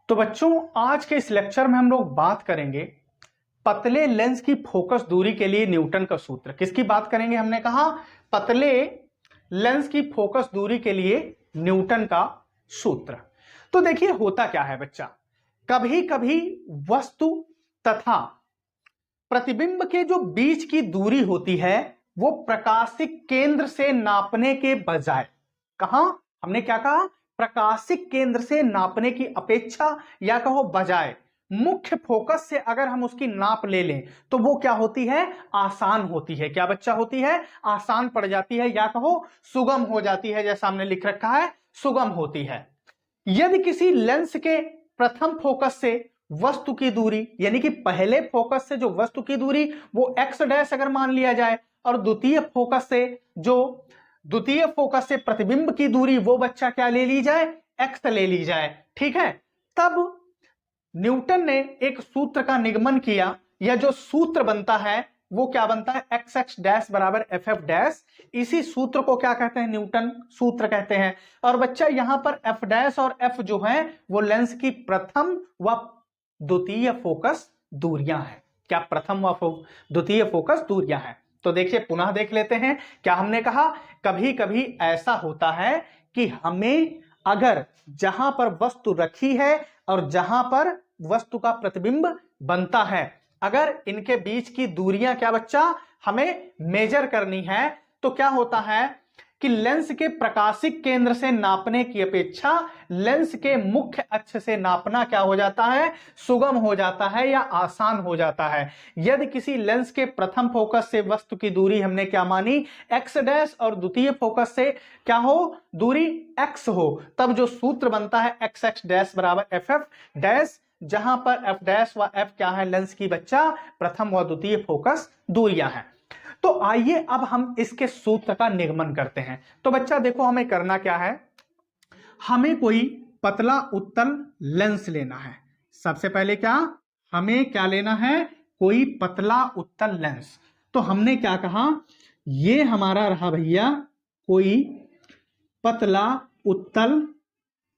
तो बच्चों आज के इस लेक्चर में हम लोग बात करेंगे पतले लेंस की फोकस दूरी के लिए न्यूटन का सूत्र। किसकी बात करेंगे? हमने कहा पतले लेंस की फोकस दूरी के लिए न्यूटन का सूत्र। तो देखिए होता क्या है बच्चा, कभी कभी वस्तु तथा प्रतिबिंब के जो बीच की दूरी होती है वो प्रकाशिक केंद्र से नापने के बजाय, कहां हमने क्या कहा, प्रकाशिक केंद्र से नापने की अपेक्षा या कहो बजाय मुख्य फोकस से अगर हम उसकी नाप ले लें तो वो क्या होती है, आसान होती है। क्या बच्चा होती है? आसान पड़ जाती है या कहो सुगम हो जाती है। जैसा हमने लिख रखा है सुगम होती है। यदि किसी लेंस के प्रथम फोकस से वस्तु की दूरी, यानी कि पहले फोकस से जो वस्तु की दूरी वो एक्स डैश अगर मान लिया जाए, और द्वितीय फोकस से प्रतिबिंब की दूरी वो बच्चा क्या ले ली जाए, एक्स ले ली जाए, ठीक है। तब न्यूटन ने एक सूत्र का निगमन किया, या जो सूत्र बनता है वो क्या बनता है, एक्स एक्स डैश बराबर एफ एफ डैश। इसी सूत्र को क्या कहते हैं, न्यूटन सूत्र कहते हैं। और बच्चा यहां पर एफ डैश और एफ जो है वो लेंस की प्रथम व द्वितीय फोकस दूरियां हैं। क्या प्रथम व द्वितीय फोकस दूरियां हैं? तो देखिए पुनः देख लेते हैं। क्या हमने कहा, कभी कभी ऐसा होता है कि हमें अगर जहां पर वस्तु रखी है और जहां पर वस्तु का प्रतिबिंब बनता है, अगर इनके बीच की दूरियां क्या बच्चा हमें मेजर करनी है, तो क्या होता है कि लेंस के प्रकाशिक केंद्र से नापने की अपेक्षा लेंस के मुख्य अक्ष से नापना क्या हो जाता है, सुगम हो जाता है या आसान हो जाता है। यदि किसी लेंस के प्रथम फोकस से वस्तु की दूरी हमने क्या मानी, एक्स डैश, और द्वितीय फोकस से क्या हो, दूरी एक्स हो, तब जो सूत्र बनता है एक्स एक्स डैश बराबर एफ एफ डैश, जहां पर एफ डैश व एफ क्या है, लेंस की बच्चा प्रथम व द्वितीय फोकस दूरियां हैं। तो आइए अब हम इसके सूत्र का निगमन करते हैं। तो बच्चा देखो हमें करना क्या है, हमें कोई पतला उत्तल लेंस लेना है। सबसे पहले क्या हमें क्या लेना है, कोई पतला उत्तल लेंस। तो हमने क्या कहा, ये हमारा रहा भैया कोई पतला उत्तल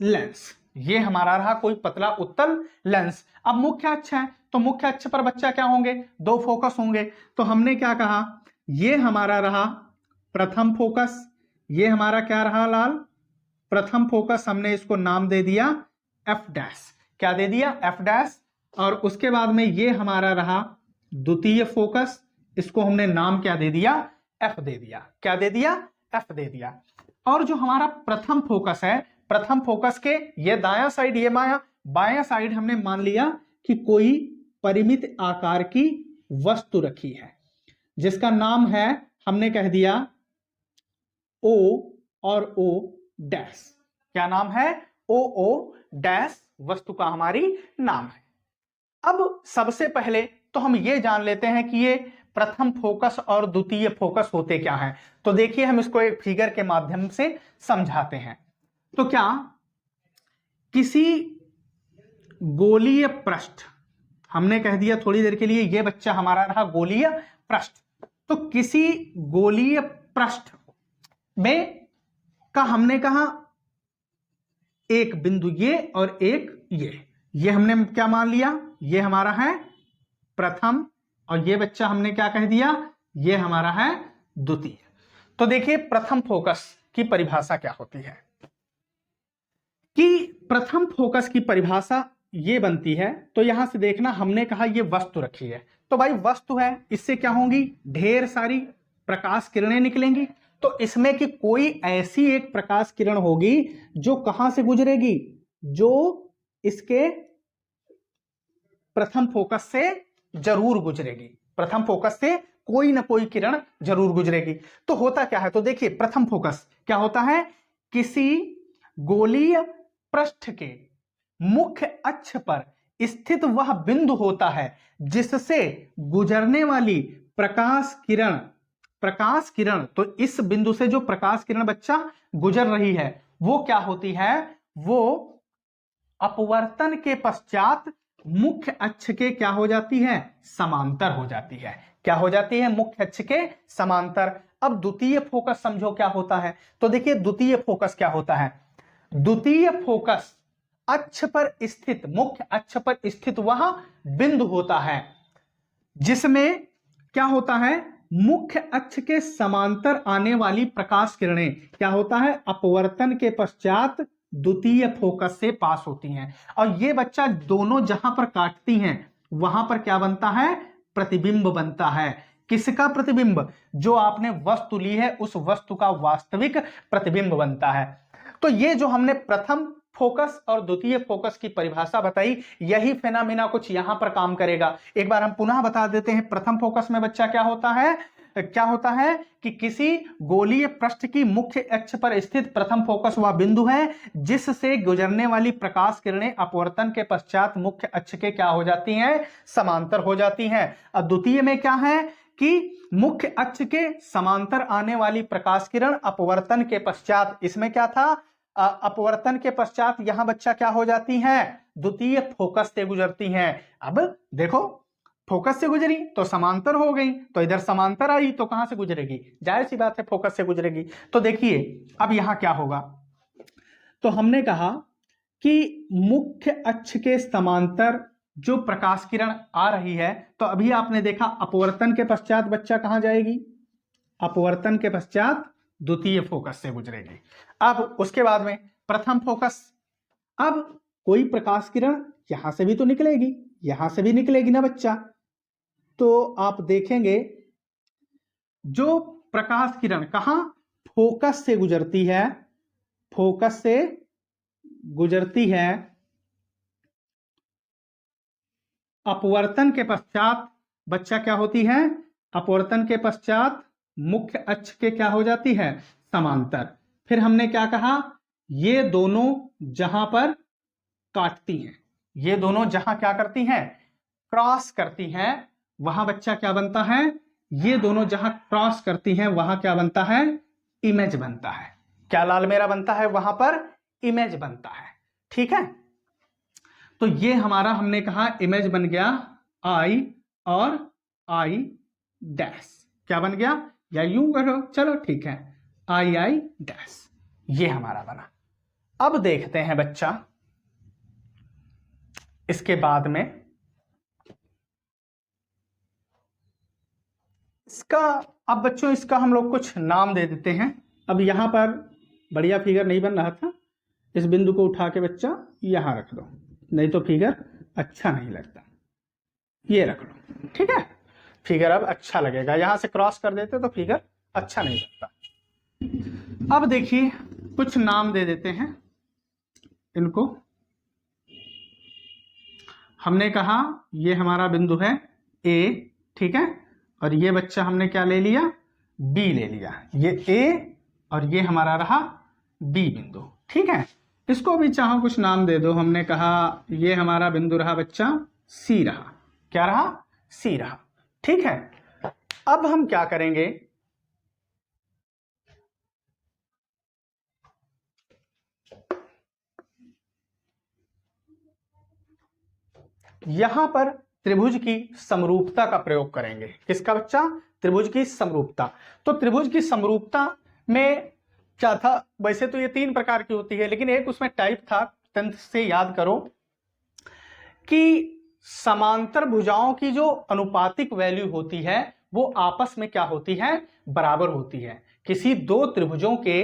लेंस, ये हमारा रहा कोई पतला उत्तल लेंस। अब मुख्य अक्ष है तो मुख्य अक्ष पर बच्चा क्या होंगे, दो फोकस होंगे। तो हमने क्या कहा, ये हमारा रहा प्रथम फोकस, ये हमारा क्या रहा लाल, प्रथम फोकस। हमने इसको नाम दे दिया एफ डैश। क्या दे दिया, एफ डैश। और उसके बाद में ये हमारा रहा द्वितीय फोकस, इसको हमने नाम क्या दे दिया, एफ दे दिया। क्या दे दिया, एफ दे दिया। और जो हमारा प्रथम फोकस है, प्रथम फोकस के ये दायां साइड, ये बायां साइड हमने मान लिया कि कोई परिमित आकार की वस्तु रखी है जिसका नाम है, हमने कह दिया ओ और ओ डैश। क्या नाम है, ओ ओ डैश वस्तु का हमारी नाम है। अब सबसे पहले तो हम ये जान लेते हैं कि ये प्रथम फोकस और द्वितीय फोकस होते क्या हैं। तो देखिए हम इसको एक फिगर के माध्यम से समझाते हैं। तो क्या किसी गोलीय पृष्ठ, हमने कह दिया थोड़ी देर के लिए ये बच्चा हमारा रहा गोलीय पृष्ठ। तो किसी गोलीय पृष्ठ में का हमने कहा एक बिंदु ये और एक ये हमने क्या मान लिया, ये हमारा है प्रथम, और ये बच्चा हमने क्या कह दिया, ये हमारा है द्वितीय। तो देखिए प्रथम फोकस की परिभाषा क्या होती है, कि प्रथम फोकस की परिभाषा ये बनती है। तो यहां से देखना, हमने कहा ये वस्तु रखी है, तो भाई वस्तु है, इससे क्या होंगी, ढेर सारी प्रकाश किरणें निकलेंगी। तो इसमें कि कोई ऐसी एक प्रकाश किरण होगी जो कहां से गुजरेगी, जो इसके प्रथम फोकस से जरूर गुजरेगी, प्रथम फोकस से कोई ना कोई किरण जरूर गुजरेगी। तो होता क्या है, तो देखिए प्रथम फोकस क्या होता है, किसी गोलीय पृष्ठ के मुख्य अक्ष पर स्थित वह बिंदु होता है जिससे गुजरने वाली प्रकाश किरण, तो इस बिंदु से जो प्रकाश किरण बच्चा गुजर रही है वो क्या होती है, वो अपवर्तन के पश्चात मुख्य अक्ष के क्या हो जाती है, समांतर हो जाती है। क्या हो जाती है, मुख्य अक्ष के समांतर। अब द्वितीय फोकस समझो क्या होता है। तो देखिए द्वितीय फोकस क्या होता है, द्वितीय फोकस अक्ष पर स्थित, मुख्य अक्ष पर स्थित वह बिंदु होता है जिसमें क्या होता है, मुख्य अक्ष के समांतर आने वाली प्रकाश किरणें क्या होता है, अपवर्तन के पश्चात द्वितीय फोकस से पास होती हैं। और ये बच्चा दोनों जहां पर काटती हैं वहां पर क्या बनता है, प्रतिबिंब बनता है। किसका प्रतिबिंब, जो आपने वस्तु ली है उस वस्तु का वास्तविक प्रतिबिंब बनता है। तो ये जो हमने प्रथम फोकस और द्वितीय फोकस की परिभाषा बताई, यही फेनामिना कुछ यहां पर काम करेगा। एक बार हम पुनः बता देते हैं। प्रथम फोकस में बच्चा क्या होता है कि किसी गोलीय पृष्ठ की मुख्य अक्ष पर स्थित प्रथम फोकस वह बिंदु है जिससे गुजरने वाली प्रकाश किरणें अपवर्तन के पश्चात मुख्य अक्ष के क्या हो जाती हैं, समांतर हो जाती हैं। और द्वितीय में क्या है कि मुख्य अक्ष के समांतर आने वाली प्रकाश किरण अपवर्तन के पश्चात, इसमें क्या था, अपवर्तन के पश्चात यहां बच्चा क्या हो जाती हैं, द्वितीय फोकस से गुजरती हैं। अब देखो, फोकस से गुजरी तो समांतर हो गई, तो इधर समांतर आई तो कहां से गुजरेगी, जाहिर सी बात है फोकस से गुजरेगी। तो देखिए अब यहां क्या होगा, तो हमने कहा कि मुख्य अक्ष के समांतर जो प्रकाश किरण आ रही है, तो अभी आपने देखा अपवर्तन के पश्चात बच्चा कहां जाएगी, अपवर्तन के पश्चात द्वितीय फोकस से गुजरेगी। अब उसके बाद में प्रथम फोकस, अब कोई प्रकाश किरण यहां से भी तो निकलेगी, यहां से भी निकलेगी ना बच्चा। तो आप देखेंगे जो प्रकाश किरण कहां, फोकस से गुजरती है, फोकस से गुजरती है, अपवर्तन के पश्चात बच्चा क्या होती है, अपवर्तन के पश्चात मुख्य अक्ष के क्या हो जाती है, समांतर। फिर हमने क्या कहा, ये दोनों जहां पर काटती हैं, ये दोनों जहां क्या करती हैं, क्रॉस करती हैं, वहां बच्चा क्या बनता है, ये दोनों जहां क्रॉस करती हैं वहां क्या बनता है, इमेज बनता है। क्या लाल मेरा बनता है, वहां पर इमेज बनता है। ठीक है, तो ये हमारा हमने कहा इमेज बन गया आई और आई डैश, क्या बन गया, या यूं करो, चलो ठीक है, आई आई डैश, ये हमारा बना। अब देखते हैं बच्चा इसके बाद में इसका, अब बच्चों इसका हम लोग कुछ नाम दे देते हैं। अब यहां पर बढ़िया फिगर नहीं बन रहा था, इस बिंदु को उठा के बच्चा यहां रख दो, नहीं तो फिगर अच्छा नहीं लगता, ये रख लो। ठीक है, फिगर अब अच्छा लगेगा, यहां से क्रॉस कर देते तो फिगर अच्छा नहीं लगता। अब देखिए कुछ नाम दे देते हैं इनको। हमने कहा ये हमारा बिंदु है ए, ठीक है, और ये बच्चा हमने क्या ले लिया, बी ले लिया, ये ए और ये हमारा रहा बी बिंदु। ठीक है, इसको भी चाहो कुछ नाम दे दो। हमने कहा ये हमारा बिंदु रहा बच्चा सी रहा, क्या रहा, सी रहा। ठीक है, अब हम क्या करेंगे, यहां पर त्रिभुज की समरूपता का प्रयोग करेंगे। किसका बच्चा, त्रिभुज की समरूपता। तो त्रिभुज की समरूपता में क्या था, वैसे तो ये 3 प्रकार की होती है, लेकिन एक उसमें टाइप था, तंत्र से याद करो, कि समांतर भुजाओं की जो अनुपातिक वैल्यू होती है वो आपस में क्या होती है, बराबर होती है। किसी दो त्रिभुजों के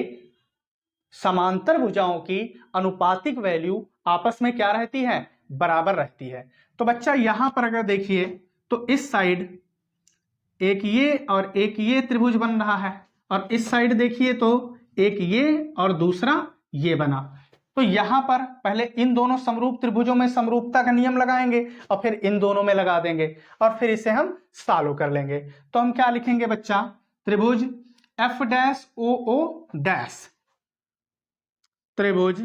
समांतर भुजाओं की अनुपातिक वैल्यू आपस में क्या रहती है, बराबर रहती है। तो बच्चा यहां पर अगर देखिए तो इस साइड एक ये और एक ये त्रिभुज बन रहा है, और इस साइड देखिए तो एक ये और दूसरा ये बना। तो यहां पर पहले इन दोनों समरूप त्रिभुजों में समरूपता का नियम लगाएंगे और फिर इन दोनों में लगा देंगे और फिर इसे हम सॉल्व कर लेंगे। तो हम क्या लिखेंगे बच्चा, त्रिभुज F dash O O dash, त्रिभुज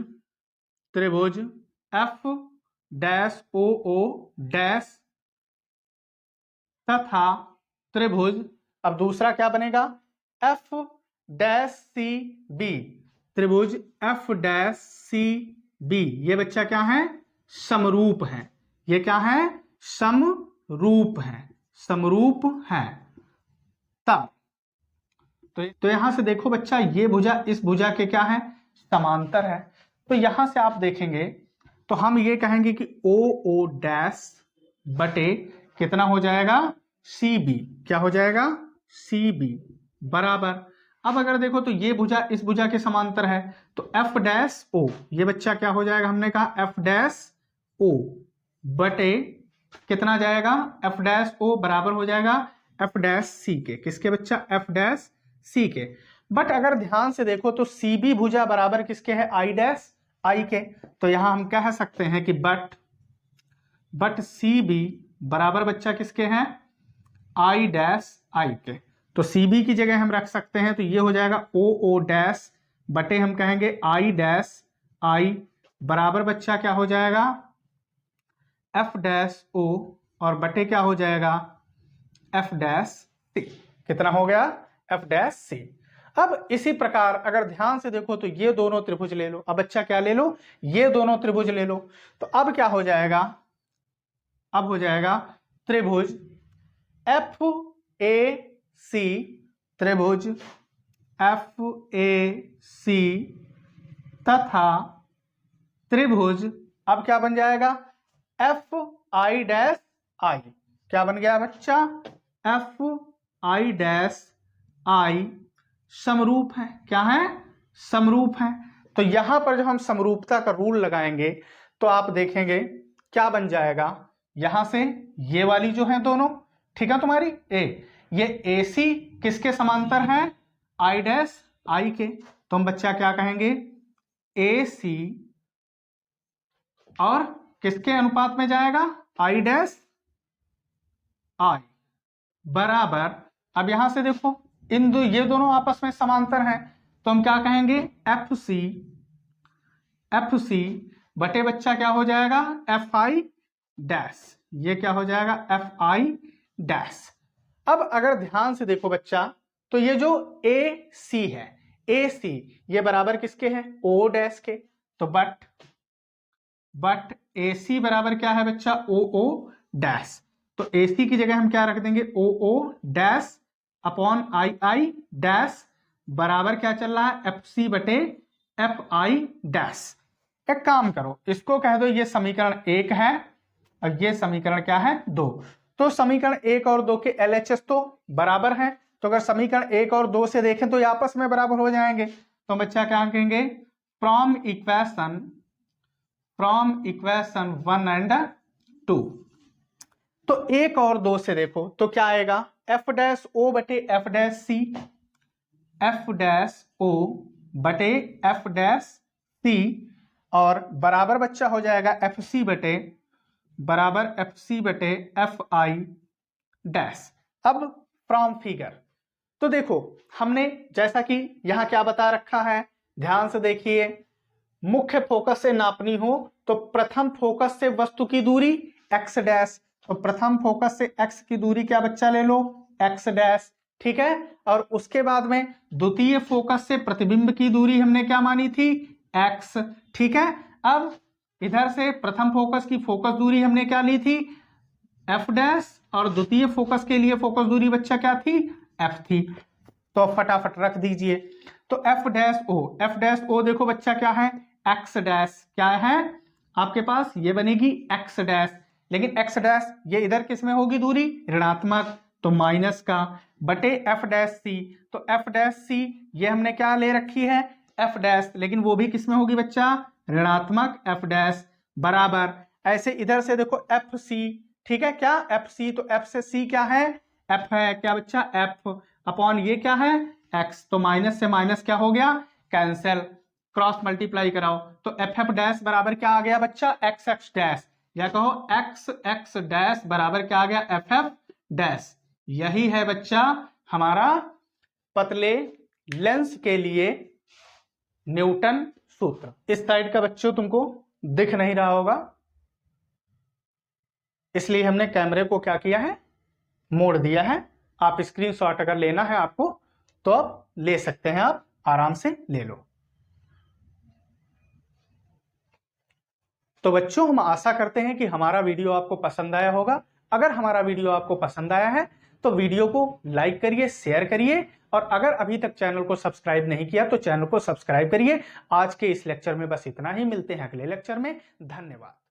त्रिभुज F dash O O dash तथा त्रिभुज, अब दूसरा क्या बनेगा, एफ डैश सी बी, त्रिभुज एफ डैश सी बी, ये बच्चा क्या है, समरूप है। ये क्या है, समरूप है, समरूप है। तब तो यहां से देखो बच्चा, ये भुजा इस भुजा के क्या है, समांतर है। तो यहां से आप देखेंगे तो हम ये कहेंगे कि ओ ओ डैश बटे कितना हो जाएगा, सी बी। क्या हो जाएगा, सी बी बराबर। अब अगर देखो तो ये भुजा इस भुजा के समांतर है, तो एफ डैश ओ, ये बच्चा क्या हो जाएगा, हमने कहा एफ डैश ओ बटे कितना जाएगा, एफ डैश ओ बराबर हो जाएगा एफ डैश सी के। किसके बच्चा, एफ डैश सी के। बट अगर ध्यान से देखो तो सी बी भुजा बराबर किसके है, आई डैश आई के। तो यहां हम कह सकते हैं कि बट सी बी बराबर बच्चा किसके हैं, आई डैश आई के। तो सी बी की जगह हम रख सकते हैं, तो ये हो जाएगा ओ ओ डैश बटे हम कहेंगे आई डैश आई बराबर बच्चा क्या हो जाएगा, एफ डैश ओ और बटे क्या हो जाएगा, एफ डैश सी। कितना हो गया, एफ डैश सी। अब इसी प्रकार अगर ध्यान से देखो तो ये दोनों त्रिभुज ले लो। अब बच्चा क्या ले लो, ये दोनों त्रिभुज ले लो। तो अब क्या हो जाएगा, अब हो जाएगा त्रिभुज एफ ए सी, त्रिभुज एफ ए सी तथा त्रिभुज, अब क्या बन जाएगा, एफ आई डैश आई। क्या बन गया बच्चा, एफ आई डैश आई समरूप है। क्या है, समरूप है। तो यहां पर जब हम समरूपता का रूल लगाएंगे तो आप देखेंगे क्या बन जाएगा, यहां से ये वाली जो है दोनों, ठीक है तुम्हारी ए, ये ए सी किसके समांतर है, आई डैश आई के। तो हम बच्चा क्या कहेंगे, ए सी और किसके अनुपात में जाएगा, आई डैश आई बराबर। अब यहां से देखो ये दोनों आपस में समांतर हैं, तो हम क्या कहेंगे, एफ सी बटे बच्चा क्या हो जाएगा, एफ आई डैश। ये क्या हो जाएगा, एफ आई डैश। अब अगर ध्यान से देखो बच्चा, तो ये जो ए सी है, ए सी ये बराबर किसके है, ओ डैश के। तो बट ए सी बराबर क्या है बच्चा, ओ ओ डैश। तो ए सी की जगह हम क्या रख देंगे, O O dash upon I I dash बराबर क्या चल रहा है, एफ सी बटे एफ आई डैश। एक काम करो, इसको कह दो ये समीकरण 1 है और ये समीकरण क्या है, 2। तो समीकरण 1 और 2 के LHS तो बराबर हैं। तो अगर समीकरण 1 और 2 से देखें तो ये आपस में बराबर हो जाएंगे। तो बच्चा क्या कहेंगे, फ्रॉम इक्वेशन 1 एंड 2। तो 1 और 2 से देखो तो क्या आएगा, एफ डैश ओ बटे एफ डैश सी, एफ डैश ओ बटे एफ डैश सी और बराबर बच्चा हो जाएगा एफ सी बटे एफ आई डैश। अब फ्रॉम फिगर तो देखो हमने जैसा कि यहां क्या बता रखा है, ध्यान से देखिए, मुख्य फोकस से नापनी हो तो प्रथम फोकस से वस्तु की दूरी एक्स डैश। तो प्रथम फोकस से एक्स की दूरी क्या बच्चा ले लो, एक्स डैश, ठीक है। और उसके बाद में द्वितीय फोकस से प्रतिबिंब की दूरी हमने क्या मानी थी, एक्स, ठीक है। अब इधर से प्रथम फोकस की फोकस दूरी हमने क्या ली थी, एफ डैश, और द्वितीय फोकस के लिए फोकस दूरी बच्चा क्या थी, एफ थी। तो फटाफट रख दीजिए। तो एफ डैश ओ देखो बच्चा क्या है, एक्स डैश, क्या है आपके पास, ये बनेगी एक्स डैश। लेकिन एक्स डैश ये इधर किस में होगी दूरी, ऋणात्मक, तो माइनस का, बटे एफ डैश सी। तो एफ डैश सी ये हमने क्या ले रखी है, एफ डैश, लेकिन वो भी किस में होगी बच्चा, ऋणात्मक एफ डैश बराबर। ऐसे इधर से देखो एफ सी, ठीक है, क्या एफ सी, तो एफ से सी क्या है, एफ है, क्या बच्चा, एफ अपॉन ये क्या है, एक्स। तो माइनस से माइनस क्या हो गया, कैंसिल, क्रॉस मल्टीप्लाई कराओ। तो एफ एफ डैश बराबर क्या आ गया बच्चा, एक्स एक्स डैश, या कहो एक्स एक्स डैश बराबर क्या आ गया, एफ एफ डैश। यही है बच्चा हमारा पतले लेंस के लिए न्यूटन सूत्र। इस साइड का बच्चों तुमको दिख नहीं रहा होगा, इसलिए हमने कैमरे को क्या किया है, मोड़ दिया है। आप स्क्रीनशॉट अगर लेना है आपको तो आप ले सकते हैं, आप आराम से ले लो। तो बच्चों हम आशा करते हैं कि हमारा वीडियो आपको पसंद आया होगा। अगर हमारा वीडियो आपको पसंद आया है तो वीडियो को लाइक करिए, शेयर करिए, और अगर अभी तक चैनल को सब्सक्राइब नहीं किया तो चैनल को सब्सक्राइब करिए। आज के इस लेक्चर में बस इतना ही, मिलते हैं अगले लेक्चर में। धन्यवाद।